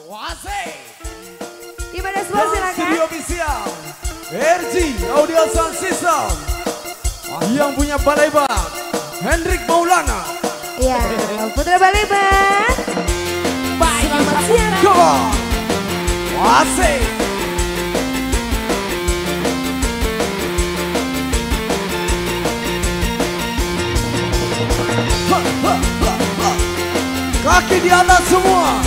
Wasik. Gimana semua silakan. Studio official RG Audio Sound System. Yang punya Balaibat Hendrik Maulana. Iya, Putra Balaibat. Selamat siang. Come on. Wasik. Kaki di atas semua.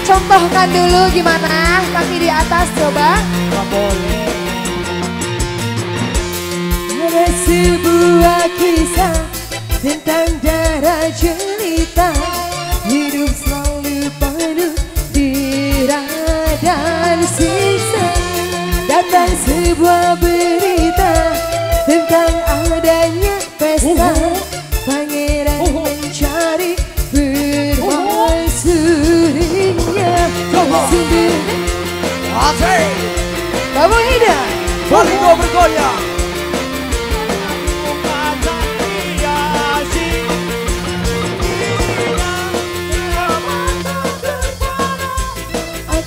Contohkan dulu gimana kaki di atas coba. Gak boleh. Ada sebuah kisah tentang darah jelita, hidup selalu penuh dirah dan siksa. Datang sebuah berita tentang adanya pesta, pangeran mencari permaisurinya. Asik. Kamu Ida Balingo bergoyang.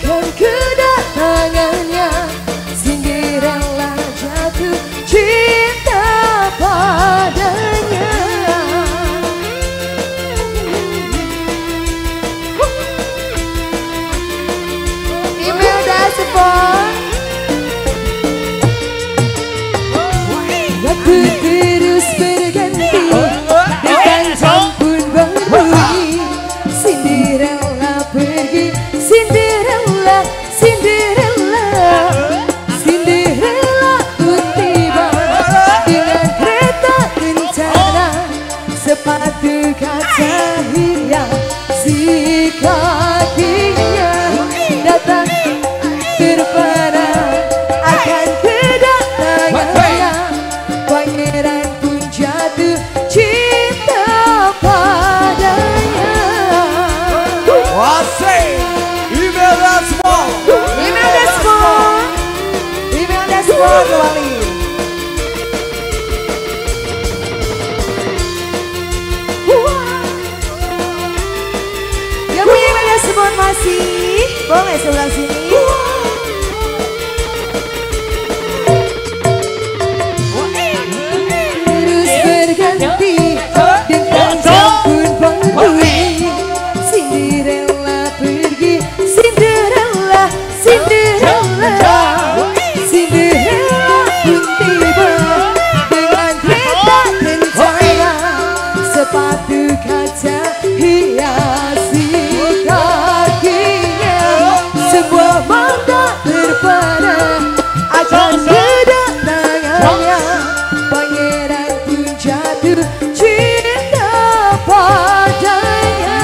akan kedatangannya, Cinderella jatuh cinta padanya. Email Dasepon. Waktu terus berganti, datang jam pun berbunyi. Cinderella pergi, Cinderella, Cinderella, Cinderella pun tiba dengan kereta kencana, sepatu kaca hiasi kakinya. Datang terpana akan kedatangannya, pangeran pun jatuh cinta padanya. Wasik. Email Dasepon. Email Dasepon. Email Dasepon kembali. Yang punya email Dasepon masih boleh sebelah sini. Terus berganti dengan jam pun berbunyi. Cinderella pergi, Cinderella, Cinderella, Cinderella pun tiba dengan kereta kencana, sepatu kaca hiasi kakinya. Sebuah mata terpana akan kedatangannya, pangeran pun jatuh cinta padanya.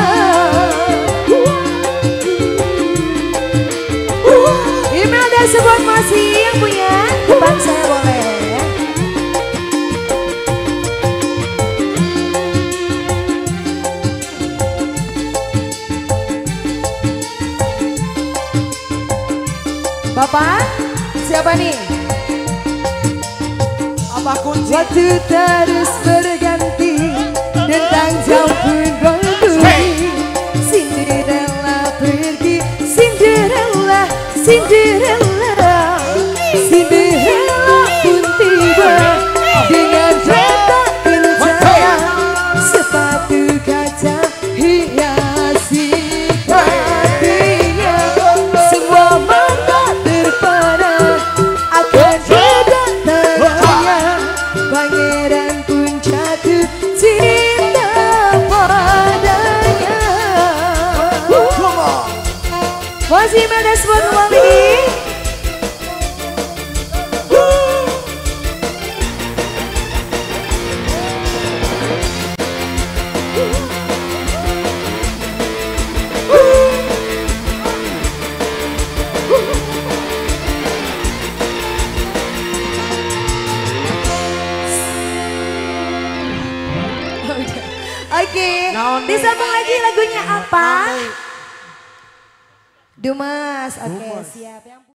Email Dasepon masih yang punya depan saya boleh. Bapak, siapa nih? Apa kunci? Waktu terus berganti, tentang jam pun berbunyi. Cinderella pergi, Cinderella, Cinderella, Cinderella pun tiba dengan kereta kencana, sepatu kaca hiasi kakinya. Semua mata terpana akan kedatangannya, pangeran pun jatuh cinta padanya. Masih ada spot kembali. Oke, disambung lagi lagunya apa? Dumas, oke siap.